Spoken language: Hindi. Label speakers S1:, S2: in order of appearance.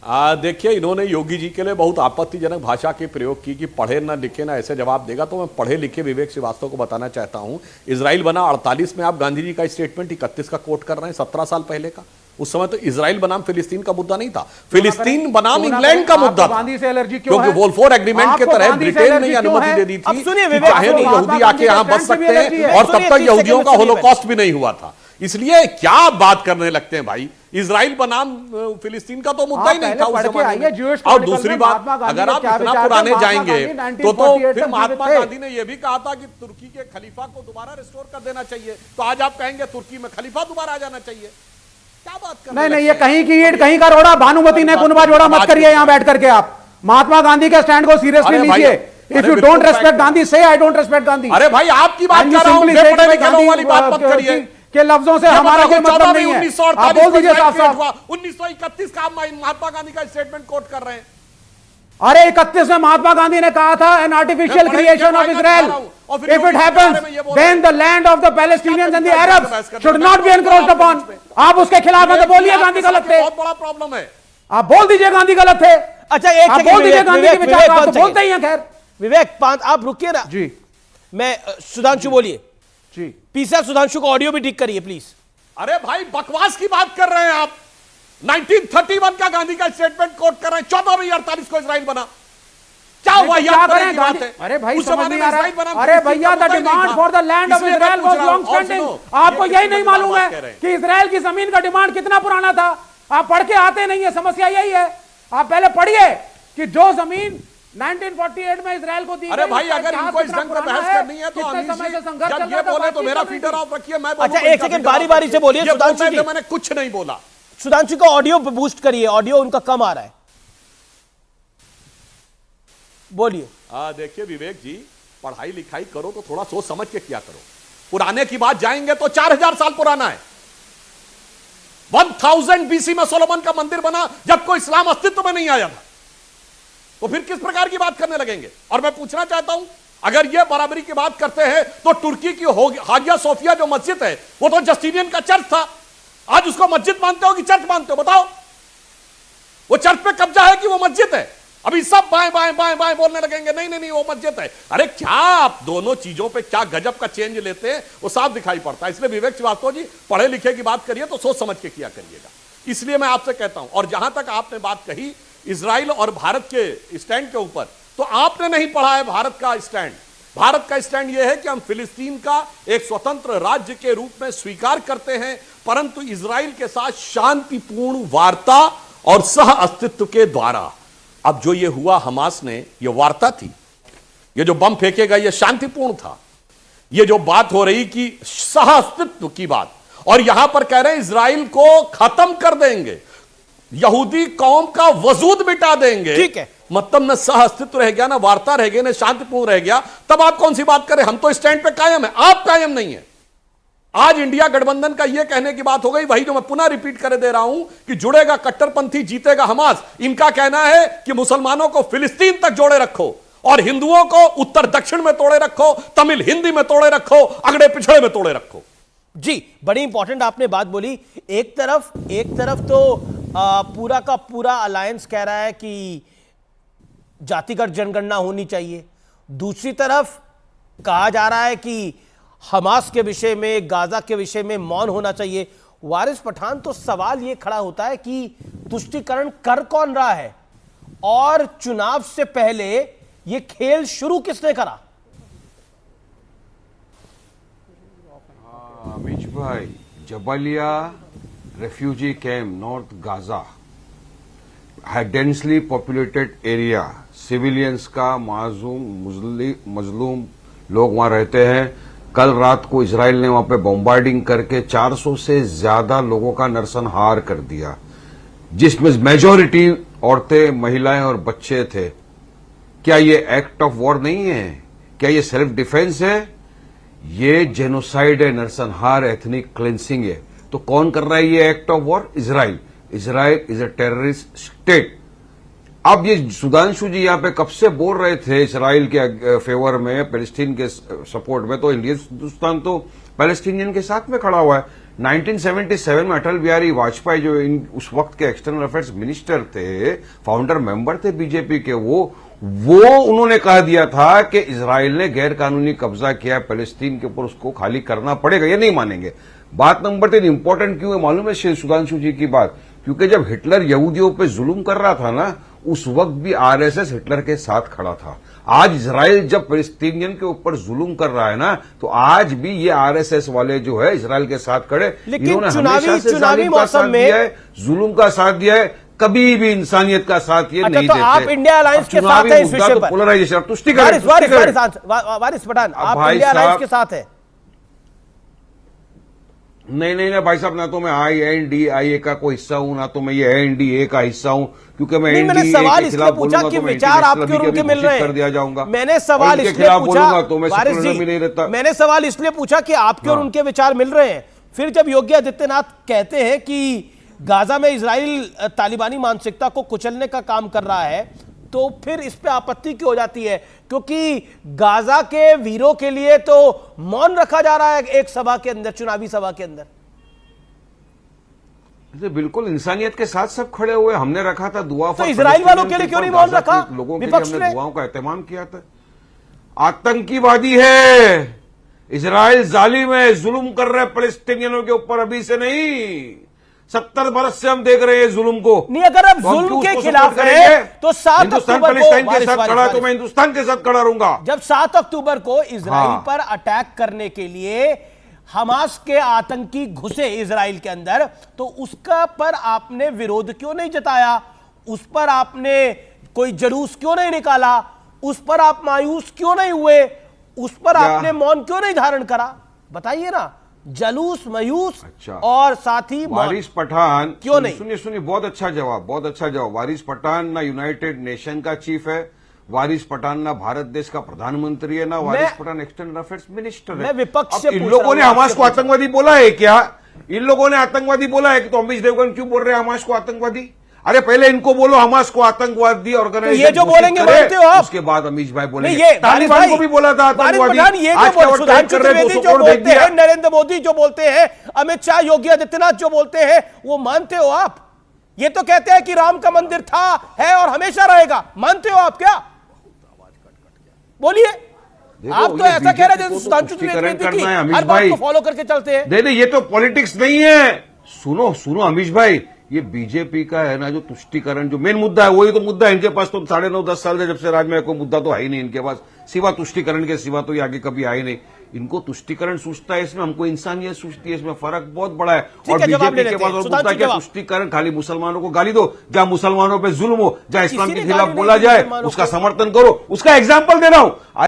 S1: देखिए, इन्होंने योगी जी के लिए बहुत आपत्तिजनक भाषा के प्रयोग की कि पढ़े ना लिखे ना ऐसे जवाब देगा। तो मैं पढ़े लिखे विवेक श्रीवास्तव को बताना चाहता हूं, इजराइल बना 48 में, आप गांधी जी का स्टेटमेंट 31 का कोट कर रहे हैं, 17 साल पहले का। उस समय तो इजराइल बनाम फिलिस्तीन का मुद्दा नहीं था, फिलिस्तीन बनाम इंग्लैंड का मुद्दा था, क्योंकि वोल्फोर एग्रीमेंट के तरह ब्रिटेन ने अनुमति दे दी थी कि चाहे तो यहूदी आके यहां बस सकते हैं, और तब तक यहूदियों का होलोकॉस्ट भी नहीं हुआ था। इसलिए क्या आप बात करने लगते हैं भाई, इजराइल बनाम फिलिस्तीन का तो मुद्दा ही नहीं था उस जमाने में। और दूसरी बात, अगर आप इतना पुराने जाएंगे तो फिर महात्मा गांधी ने यह भी कहा था कि तुर्की के खलीफा को दोबारा रिस्टोर कर देना चाहिए। तो आज आप कहेंगे तुर्की में खलीफा दोबारा आ जाना चाहिए, क्या बात कर?
S2: नहीं, ये कहीं की ईंट कहीं का रोड़ा, भानुमति ने कुनबा जोड़ा मत करिए यहां बैठ करके। आप महात्मा गांधी के स्टैंड को सीरियसली लीजिए। If you don't respect Gandhi, से आई डोंट रेस्पेक्ट गांधी।
S1: अरे भाई, आपकी बात कर रहा हूं, बेपढ़े लिखे वाली बात मत करिए
S2: के लफ्जों से हमारा कोई मतलब नहीं है। आप बोल दीजिए साफ साफ।
S1: 1931 का महात्मा गांधी का स्टेटमेंट कोट कर रहे हैं।
S2: अरे 31 में महात्मा गांधी ने कहा था, an artificial creation of Israel, if it happens then the land of the Palestinians and the Arabs should not be encroached upon. आप उसके खिलाफ हैं तो बोलिए गांधी गलत थे।
S1: बहुत बड़ा प्रॉब्लम है, आप
S2: बोल दीजिए गांधी गलत थे।
S3: अच्छा, एक
S2: आप बोल दीजिए गांधी के विचार, आप तो बोलते ही हैं। खैर
S3: विवेक आप रुकिए ना
S2: जी।
S3: मैं सुधांशु बोलिए
S2: जी।
S3: पीसा सुधांशु को ऑडियो भी ठीक करिए प्लीज।
S1: अरे भाई, बकवास की बात कर रहे हैं आप। 1931 का गांधी का स्टेटमेंट कोट कर रहे हैं, 14 मई 48 को इजराइल बना। क्या हुआ यार?
S2: अरे भाई समझ नहीं आ रहा। अरे भैया, the demand for the land of Israel was long standing. आपको यही नहीं मालूम है कि इजराइल की जमीन का डिमांड कितना पुराना था? आप पढ़ के आते नहीं है, समस्या यही है। आप पहले पढ़िए कि जो जमीन 1948 में इजराइल को दी।
S1: अरे भाई, अगर इनको इस ढंग से बहस करनी है तो जब ये बोले तो मेरा फीडर ऑफ रखिए, मैं
S3: अच्छा एक सेकंड बारी बारी से बोलिए सुधांशु जी।
S1: मैंने कुछ नहीं बोला।
S3: सुधांशु का ऑडियो बूस्ट करिए, ऑडियो उनका कम आ रहा है, बोलिए।
S1: देखिए विवेक जी, पढ़ाई लिखाई करो तो थोड़ा सोच समझ के किया करो। पुराने की बात जाएंगे तो 4000 साल पुराना है। 1000 बीसी में सोलोमन का मंदिर बना, जब कोई इस्लाम अस्तित्व में नहीं आया था। तो फिर किस प्रकार की बात करने लगेंगे? और मैं पूछना चाहता हूं, अगर यह बराबरी की बात करते हैं तो तुर्की की हागिया सोफिया जो मस्जिद है, वो तो जस्टिनियन का चर्च था। आज उसको मस्जिद मानते हो कि चर्च मानते हो? बताओ। वो चर्च पे कब्जा है कि वो मस्जिद है? अभी सब बाएं बाएं बाएं बाएं बोलने लगेंगे, नहीं नहीं नहीं वो मस्जिद है। अरे क्या आप दोनों चीजों पे क्या गजब का चेंज लेते हैं, वो साफ दिखाई पड़ता है। इसलिए विवेक श्रीवास्तव जी, पढ़े लिखे की बात करिए तो सोच समझ के किया करिएगा। इसलिए मैं आपसे कहता हूं, और जहां तक आपने बात कही इजराइल और भारत के स्टैंड के ऊपर, तो आपने नहीं पढ़ा है भारत का स्टैंड। भारत का स्टैंड यह है कि हम फिलिस्तीन का एक स्वतंत्र राज्य के रूप में स्वीकार करते हैं, परंतु इजराइल के साथ शांतिपूर्ण वार्ता और सह अस्तित्व के द्वारा। अब जो ये हुआ हमास ने, ये वार्ता थी। ये जो बम फेंकेगा ये शांतिपूर्ण था। ये जो बात हो रही कि सह अस्तित्व की बात, और यहां पर कह रहे हैं इजराइल को खत्म कर देंगे, यहूदी कौम का वजूद मिटा देंगे।
S3: ठीक है,
S1: मतलब न सह अस्तित्व रह गया, ना वार्ता रह गई, ना शांतिपूर्ण रह गया। तब आप कौन सी बात करें? हम तो स्टैंड पे कायम है, आप कायम नहीं है। आज इंडिया गठबंधन का यह कहने की बात हो गई, वही जो मैं पुनः रिपीट कर दे रहा हूं कि जुड़ेगा कट्टरपंथी, जीतेगा हमास। इनका कहना है कि मुसलमानों को फिलिस्तीन तक जोड़े रखो और हिंदुओं को उत्तर दक्षिण में तोड़े रखो, तमिल हिंदी में तोड़े रखो, अगड़े पिछड़े में तोड़े रखो।
S3: जी, बड़ी इंपॉर्टेंट आपने बात बोली। एक तरफ तो पूरा का पूरा अलायंस कह रहा है कि जातिगत जनगणना होनी चाहिए, दूसरी तरफ कहा जा रहा है कि हमास के विषय में, गाजा के विषय में मौन होना चाहिए। वारिस पठान, तो सवाल यह खड़ा होता है कि तुष्टीकरण कर कौन रहा है, और चुनाव से पहले यह खेल शुरू किसने करा?
S4: अमीश भाई, Jabalia refugee camp, North Gaza, है डेंसली पॉपुलेटेड एरिया। सिविलियंस का मजलूम लोग वहां रहते हैं। कल रात को इजराइल ने वहां पे बॉम्बार्डिंग करके 400 से ज्यादा लोगों का नरसंहार कर दिया, जिसमें मेजॉरिटी औरतें, महिलाएं और बच्चे थे। क्या ये एक्ट ऑफ वॉर नहीं है? क्या ये सेल्फ डिफेंस है? ये जेनोसाइड है, नरसंहार, एथनिक क्लिंसिंग है। तो कौन कर रहा है ये act of war? Israel. Israel is a terrorist state. अब ये सुधांशु जी यहां पे कब से बोल रहे थे इजराइल के फेवर में, पैलेस्टीन के सपोर्ट में, तो इंडिया हिंदुस्तान तो पैलेस्टीनियन के साथ में खड़ा हुआ है। 1977 में अटल बिहारी वाजपेयी जो उस वक्त के एक्सटर्नल अफेयर्स मिनिस्टर थे, फाउंडर मेंबर थे बीजेपी के, वो उन्होंने कह दिया था कि इजराइल ने गैर कानूनी कब्जा किया फलस्तीन के ऊपर, उसको खाली करना पड़ेगा, ये नहीं मानेंगे। बात नंबर 3 इंपॉर्टेंट क्यों है मालूम है श्री सुधांशु जी की बात? क्योंकि जब हिटलर यहूदियों पे जुल्म कर रहा था ना, उस वक्त भी आरएसएस हिटलर के साथ खड़ा था। आज इजराइल जब फिलिस्तीनियन के ऊपर जुल्म कर रहा है ना, तो आज भी ये आरएसएस वाले जो है इजराइल के साथ खड़े। इन्होंने हमेशा से जालिम का साथ दिया है, जुल्म का साथ दिया है, कभी भी इंसानियत का साथ ये नहीं देते।
S3: आप इंडिया अलायंस के साथ हैं इस विषय पर?
S4: पोलराइजेशन,
S3: तुष्टिकरण, वारिस पठान, आप इंडिया अलायंस के साथ हैं?
S4: नहीं भाई साहब, ना तो मैं INDIA का कोई हिस्सा हूं, ना तो मैं ये NDA का हिस्सा हूं, क्योंकि मैं
S3: मैंने सवाल इसलिए पूछा कि विचार आपके और उनके मिल रहे हैं,
S4: कर दिया जाऊंगा।
S3: मैंने सवाल इसलिए पूछा,
S4: तो मैं
S3: वारिस जी,
S4: नहीं रहता।
S3: मैंने सवाल इसलिए पूछा कि आपके और उनके विचार मिल रहे हैं। फिर जब योगी आदित्यनाथ कहते हैं कि गाजा में इजराइल तालिबानी मानसिकता को कुचलने का काम कर रहा है, तो फिर इस पे आपत्ति क्यों हो जाती है? क्योंकि गाजा के वीरों के लिए तो मौन रखा जा रहा है एक सभा के अंदर, चुनावी सभा के अंदर।
S4: बिल्कुल इंसानियत के साथ सब खड़े हुए, हमने रखा था दुआ।
S3: तो इजराइल वालों के लिए क्यों नहीं मौन रखा?
S4: लोगों के लिए हमने दुआओं का एहतमाम किया था। आतंकीवादी है इजराइल, जालिम है, जुल्म कर रहे हैं फलस्तीनियनों के ऊपर, अभी से नहीं 70 बरस से हम देख रहे हैं जुल्म को।
S3: नहीं, अगर आप जुल्म के खिलाफ है तो 7 अक्टूबर
S4: को के साथ खड़ा, तो मैं हिंदुस्तान के साथ खड़ा रहूंगा।
S3: जब 7 अक्टूबर को इजराइल पर अटैक करने के लिए हमास के आतंकी घुसे इजराइल के अंदर, तो उसका पर आपने विरोध क्यों नहीं जताया? उस पर आपने कोई जुलूस क्यों नहीं निकाला? उस पर आप मायूस क्यों नहीं हुए? उस पर आपने मौन क्यों नहीं धारण करा? बताइए ना। जलूस, मायूस,
S4: अच्छा।
S3: और साथ ही
S4: वारिस पठान
S3: क्यों नहीं?
S4: सुनिए, बहुत अच्छा जवाब। वारिस पठान ना यूनाइटेड नेशन का चीफ है, वारिस पठान ना भारत देश का प्रधानमंत्री है, ना वारिस पठान एक्सटर्नल अफेयर्स मिनिस्टर है।
S3: मैं विपक्ष से
S4: इन लोगों ने हमास को आतंकवादी बोला है क्या? इन लोगों ने आतंकवादी बोला है कि तो अमीश देवगन क्यों बोल रहे हैं हमास को आतंकवादी? अरे पहले इनको बोलो हमास को आतंकवादी ऑर्गेनाइजेशन,
S3: ये जो बोलेंगे मानते हो आप?
S4: उसके बाद अमीश भाई बोलेंगे।
S3: ये
S4: तालिबान को भी बोला था आतंकवादी।
S3: ये जो सुधांशु त्रिवेदी जो बोलते हैं, नरेंद्र मोदी जो बोलते हैं, अमित शाह, योगी आदित्यनाथ जो बोलते हैं, वो मानते हो आप? ये तो कहते हैं कि राम का मंदिर था, है और हमेशा रहेगा। मानते हो आप? क्या बोलिए आप? तो ऐसा कह रहे हैं सुधांशु त्रिवेदी की हर बात को फॉलो करके चलते हैं।
S4: नहीं, ये तो पॉलिटिक्स नहीं है। सुनो अमीश भाई, ये बीजेपी का है ना जो तुष्टीकरण, जो मेन मुद्दा है, वही तो मुद्दा है इनके पास। तो 9.5-10 साल से जब से राज में कोई मुद्दा तो है ही नहीं इनके पास, सिवा तुष्टीकरण के सिवा तो ये आगे कभी आए नहीं। इनको तुष्टीकरण सूझता है, इसमें हमको इंसानियत सूझती है, इसमें फर्क बहुत बड़ा है। और बीजेपी के पास और मुद्दा क्या? तुष्टीकरण, खाली मुसलमानों को गाली दो, जहां मुसलमानों पर जुल्म हो, जहां इस्लाम के खिलाफ बोला जाए उसका समर्थन करो। उसका एग्जाम्पल दे रहा हूं।